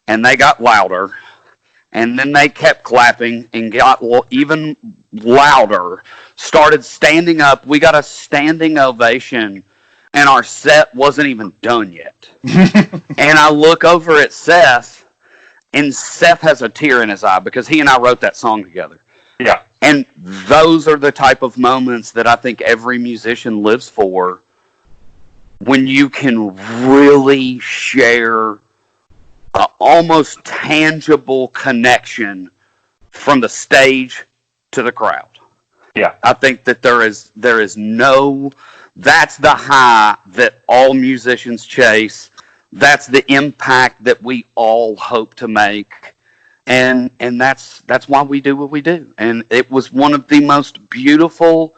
and they got louder, and then they kept clapping and got even louder, started standing up. We got a standing ovation, and our set wasn't even done yet. And I look over at Seth, and Seth has a tear in his eye because he and I wrote that song together. Yeah. And those are the type of moments that I think every musician lives for, when you can really share an almost tangible connection from the stage to the crowd. Yeah. I think that there is that's the high that all musicians chase. That's the impact that we all hope to make. And that's why we do what we do. And it was one of the most beautiful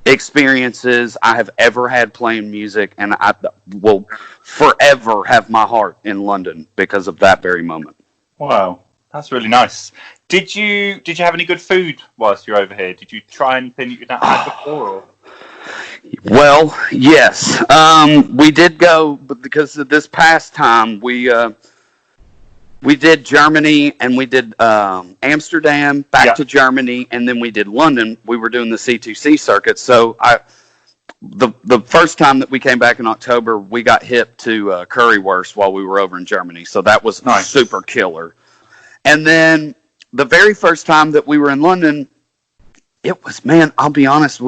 experiences I have ever had playing music, and I will forever have my heart in London because of that very moment. Wow, that's really nice. Did you have any good food whilst you're over here? Did you try anything that you'd not had before? Or? Well, yes, we did go, because of this past time we did Germany, and we did Amsterdam, back to Germany, and then we did London. We were doing the C2C circuit. So the first time that we came back in October, we got hip to currywurst while we were over in Germany. So that was super killer. And then the very first time that we were in London, it was, man, I'll be honest,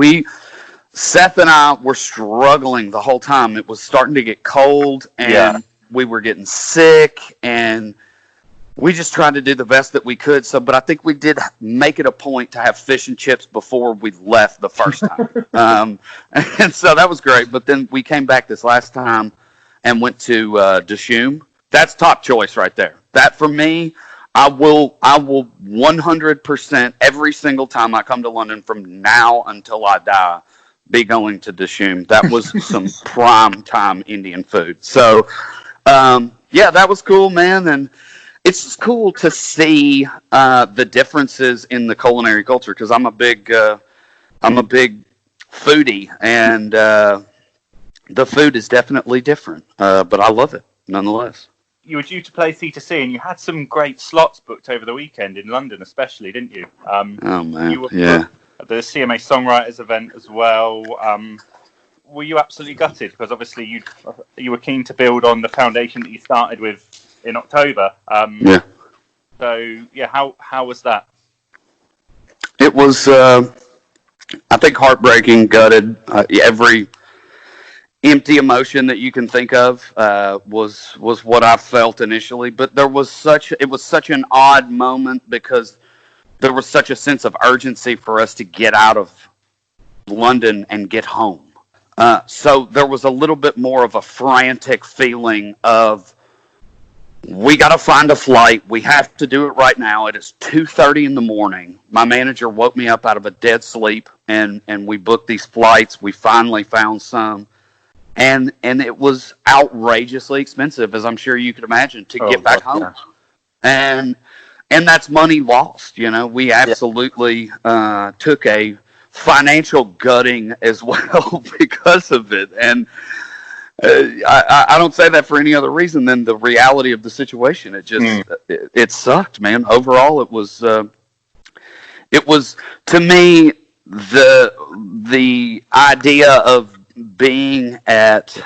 Seth and I were struggling the whole time. It was starting to get cold, and we were getting sick, and we just tried to do the best that we could. But I think we did make it a point to have fish and chips before we left the first time. And so that was great. But then we came back this last time and went to Dishoom. That's top choice right there. That, for me, I will 100% every single time I come to London from now until I die be going to Dishoom. That was some prime time Indian food. So, that was cool, man. And it's just cool to see the differences in the culinary culture, because I'm a big foodie, and the food is definitely different, but I love it nonetheless. You were due to play C2C, and you had some great slots booked over the weekend in London, especially, didn't you? Oh man, you were at the CMA Songwriters event as well. Were you absolutely gutted? Because obviously you were keen to build on the foundation that you started with in October. So how was that? It was, I think, heartbreaking, gutted. Every empty emotion that you can think of was what I felt initially. But it was such an odd moment, because there was such a sense of urgency for us to get out of London and get home. So there was a little bit more of a frantic feeling of, we got to find a flight. We have to do it right now. It is 2:30 in the morning. My manager woke me up out of a dead sleep, and we booked these flights. We finally found some. And it was outrageously expensive, as I'm sure you could imagine, to get back home. Yeah. And that's money lost. We absolutely took a financial gutting as well because of it. And I don't say that for any other reason than the reality of the situation. It just it sucked, man. Overall, it was to me the idea of being at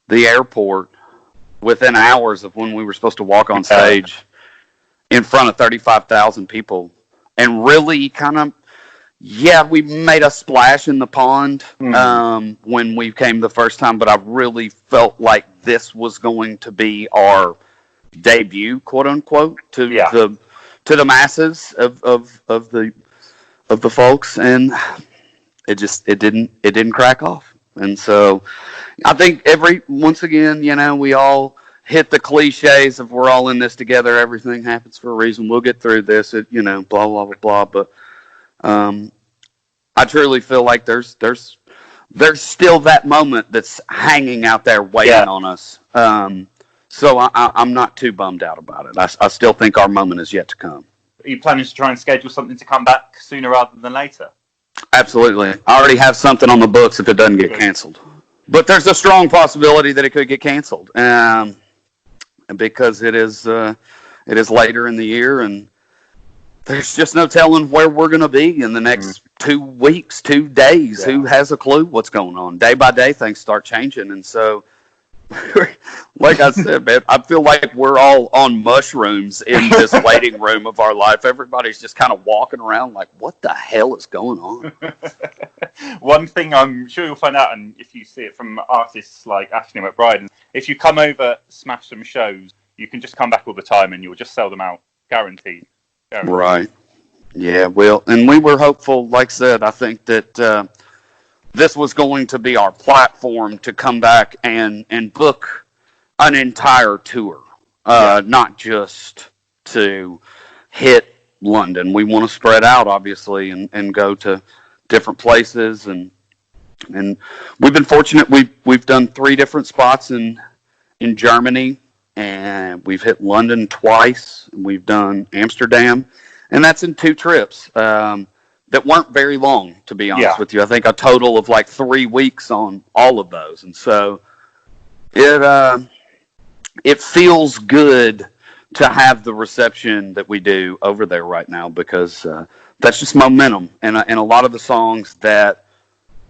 the airport within hours of when we were supposed to walk on stage in front of 35,000 people, and really kind of, we made a splash in the pond when we came the first time, but I really felt like this was going to be our debut, quote unquote, to the masses of the folks, and it didn't crack off. And so I think once again, we all hit the cliches of we're all in this together. Everything happens for a reason. We'll get through this. Blah blah blah blah. But I truly feel like there's still that moment that's hanging out there waiting on us. So I'm not too bummed out about it. I still think our moment is yet to come. Are you planning to try and schedule something to come back sooner rather than later? Absolutely. I already have something on the books if it doesn't get canceled. But there's a strong possibility that it could get canceled. Because it is it is later in the year, and there's just no telling where we're going to be in the next 2 weeks, 2 days. Yeah. Who has a clue what's going on? Day by day, things start changing. And so, like I said, man, I feel like we're all on mushrooms in this waiting room of our life. Everybody's just kind of walking around like, what the hell is going on? One thing I'm sure you'll find out, and if you see it from artists like Ashley McBride, if you come over, smash some shows, you can just come back all the time and you'll just sell them out, guaranteed. Right. Yeah, well, and we were hopeful, like I said, I think that this was going to be our platform to come back and book an entire tour, not just to hit London. We want to spread out, obviously, and go to different places. And we've been fortunate. We've done 3 different spots in Germany. And we've hit London twice. We've done Amsterdam, and that's in 2 trips that weren't very long, to be honest with you. I think a total of like 3 weeks on all of those, and so it feels good to have the reception that we do over there right now, because that's just momentum, and a lot of the songs that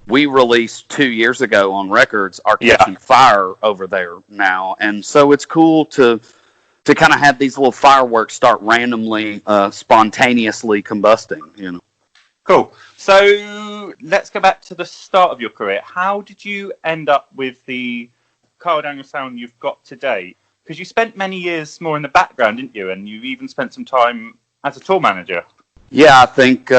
we released 2 years ago on records are catching fire over there now. And so it's cool to kind of have these little fireworks start randomly, spontaneously combusting, you know. Cool. So let's go back to the start of your career. How did you end up with the Carl Daniel sound you've got today? Because you spent many years more in the background, didn't you? And you even spent some time as a tour manager. Yeah, I think...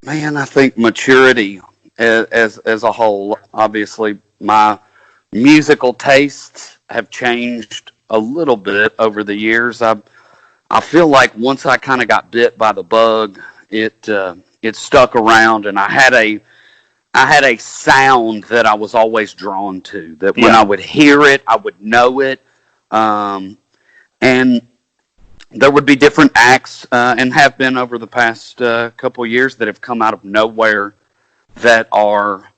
I think maturity as a whole. Obviously, my musical tastes have changed a little bit over the years. I feel like once I kind of got bit by the bug, it stuck around, and I had a sound that I was always drawn to. That when I would hear it, I would know it, and there would be different acts, and have been over the past couple of years, that have come out of nowhere that are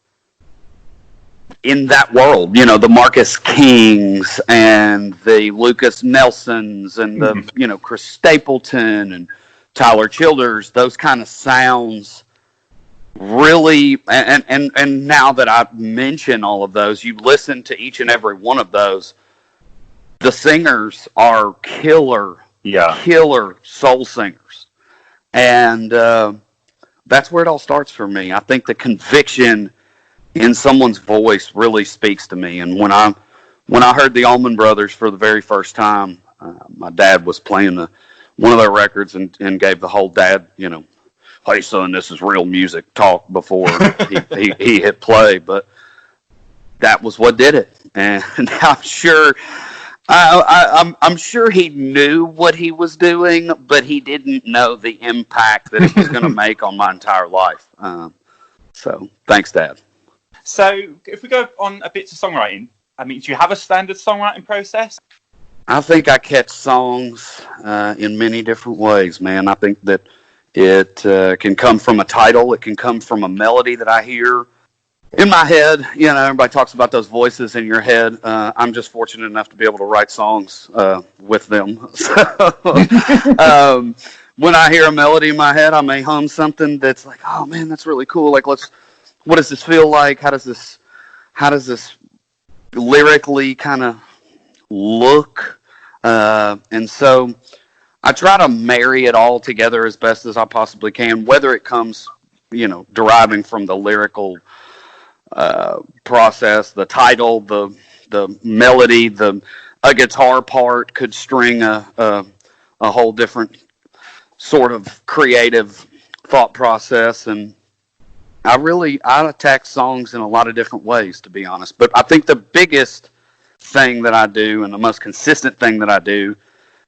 in that world. You know, the Marcus Kings and the Lucas Nelsons and the, Chris Stapleton and Tyler Childers, those kind of sounds really, and now that I mention all of those, you listen to each and every one of those, the singers are killer soul singers, and that's where it all starts for me. I think the conviction in someone's voice really speaks to me. And when I heard the Allman Brothers for the very first time, my dad was playing one of their records and gave the whole dad, hey son, this is real music talk before he hit play. But that was what did it, and I'm sure. I'm sure he knew what he was doing, but he didn't know the impact that it was going to make on my entire life. So, thanks, Dad. So, if we go on a bit to songwriting, do you have a standard songwriting process? I think I catch songs in many different ways, man. I think that it can come from a title. It can come from a melody that I hear in my head. Everybody talks about those voices in your head. I'm just fortunate enough to be able to write songs with them. So, when I hear a melody in my head, I may hum something that's like, oh man, that's really cool. Like, what does this feel like? How does this lyrically kind of look? And so I try to marry it all together as best as I possibly can, whether it comes, deriving from the lyrical process, the title, the melody, a guitar part could string a whole different sort of creative thought process. And I attack songs in a lot of different ways, to be honest. But I think the biggest thing that I do, and the most consistent thing that I do,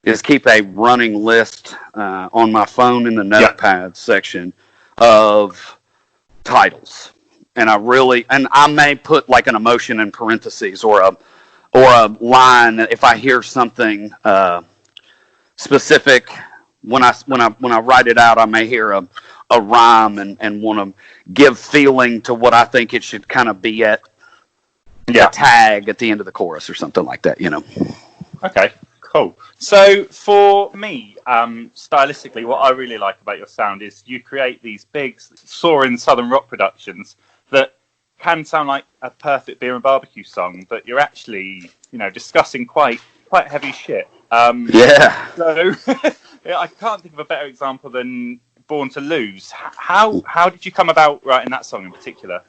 is keep a running list on my phone in the notepad section of titles. And I may put like an emotion in parentheses or a line if I hear something specific. When I write it out, I may hear a rhyme and want to give feeling to what I think it should kind of be at the tag at the end of the chorus or something like that. Okay, cool. So for me, stylistically, what I really like about your sound is you create these big, soaring southern rock productions that can sound like a perfect beer and barbecue song, but you're actually, discussing quite heavy shit. Yeah. So I can't think of a better example than Born to Lose. How did you come about writing that song in particular?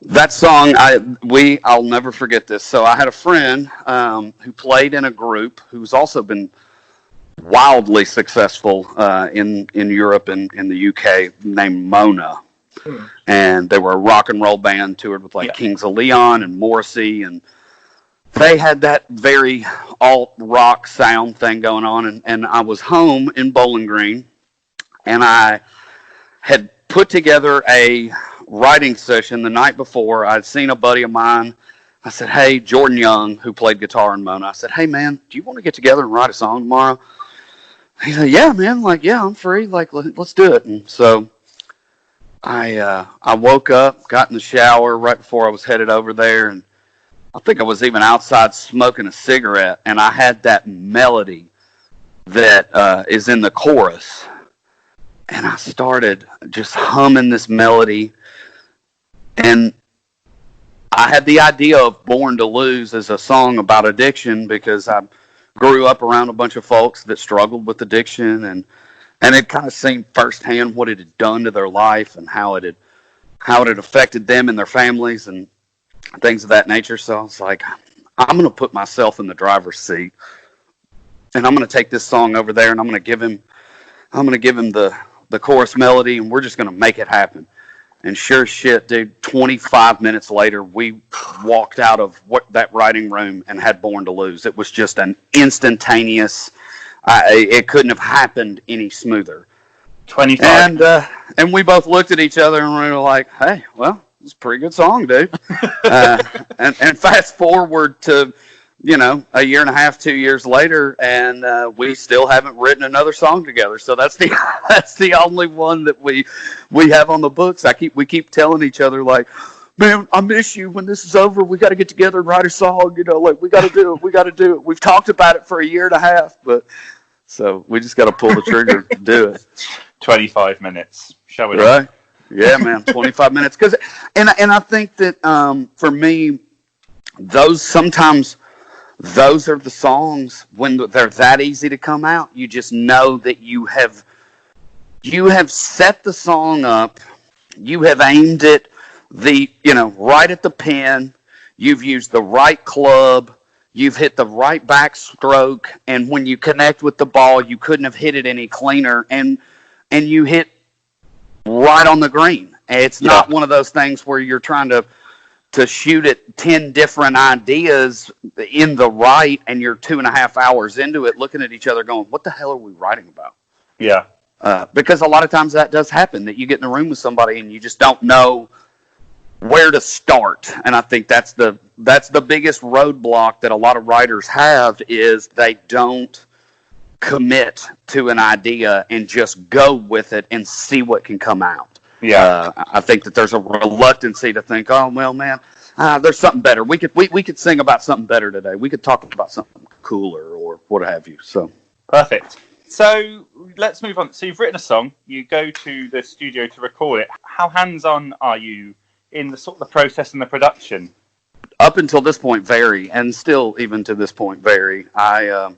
That song, I'll never forget this. So I had a friend who played in a group who's also been wildly successful in Europe and in the UK, named Mona. And they were a rock and roll band, toured with Kings of Leon and Morrissey, and they had that very alt rock sound thing going on. And I was home in Bowling Green, and I had put together a writing session the night before. I'd seen a buddy of mine. I said, hey, Jordan Young, who played guitar in Mona. I said, hey, man, do you want to get together and write a song tomorrow? He said, yeah, man. I'm free. Let's do it. And so I woke up, got in the shower right before I was headed over there, and I think I was even outside smoking a cigarette, and I had that melody that is in the chorus. And I started just humming this melody. And I had the idea of Born to Lose as a song about addiction because I grew up around a bunch of folks that struggled with addiction, and it kind of seen firsthand what it had done to their life and how it had affected them and their families and things of that nature. So I was like, I'm going to put myself in the driver's seat, and I'm going to take this song over there, and I'm going to give him the chorus melody, and we're just going to make it happen. And sure as shit, dude, 25 minutes later, we walked out of that writing room and had Born to Lose. It was just an instantaneous, it couldn't have happened any smoother. 25. And we both looked at each other and we were like, hey, well, it's a pretty good song, dude. And fast forward to, a year and a half, 2 years later, and we still haven't written another song together. So that's the only one that we have on the books. We keep telling each other, like, man, I miss you. When this is over, we got to get together and write a song. We got to do it. We've talked about it for a year and a half, but so we just got to pull the trigger to do it. 25 minutes. Show it right? Yeah, man, 25 minutes. And I think that for me, those are the songs when they're that easy to come out. You just know that you have set the song up. You have aimed it right at the pin. You've used the right club. You've hit the right backstroke. And when you connect with the ball, you couldn't have hit it any cleaner. And you hit right on the green. It's not one of those things where you're trying to shoot at 10 different ideas in the right, and you're 2.5 hours into it looking at each other going, what the hell are we writing about? Yeah. Because a lot of times that does happen, that you get in a room with somebody and you just don't know where to start. And I think that's the biggest roadblock that a lot of writers have, is they don't commit to an idea and just go with it and see what can come out. Yeah, I think that there's a reluctancy to think, oh well, man, there's something better. We could sing about something better today. We could talk about something cooler or what have you. So perfect. So let's move on. So you've written a song. You go to the studio to record it. How hands-on are you in the sort of the process and the production? Up until this point, very, and still even to this point, very. I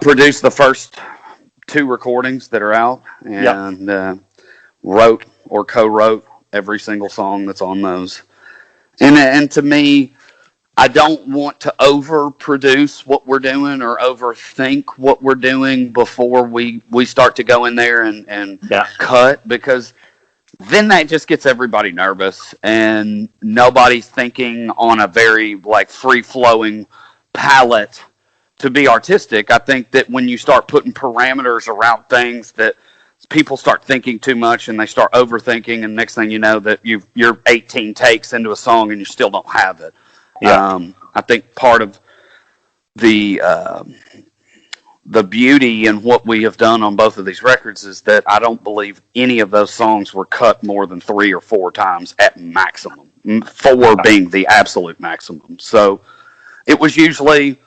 produced the first 2 recordings that are out, and wrote or co-wrote every single song that's on those. And to me, I don't want to overproduce what we're doing or overthink what we're doing before we start to go in there and cut, because then that just gets everybody nervous and nobody's thinking on a very free-flowing palette to be artistic. I think that when you start putting parameters around things, that people start thinking too much and they start overthinking, and next thing you know that you're 18 takes into a song and you still don't have it. I think part of the beauty in what we have done on both of these records is that I don't believe any of those songs were cut more than 3 or 4 times at maximum, 4 being the absolute maximum. So it was usually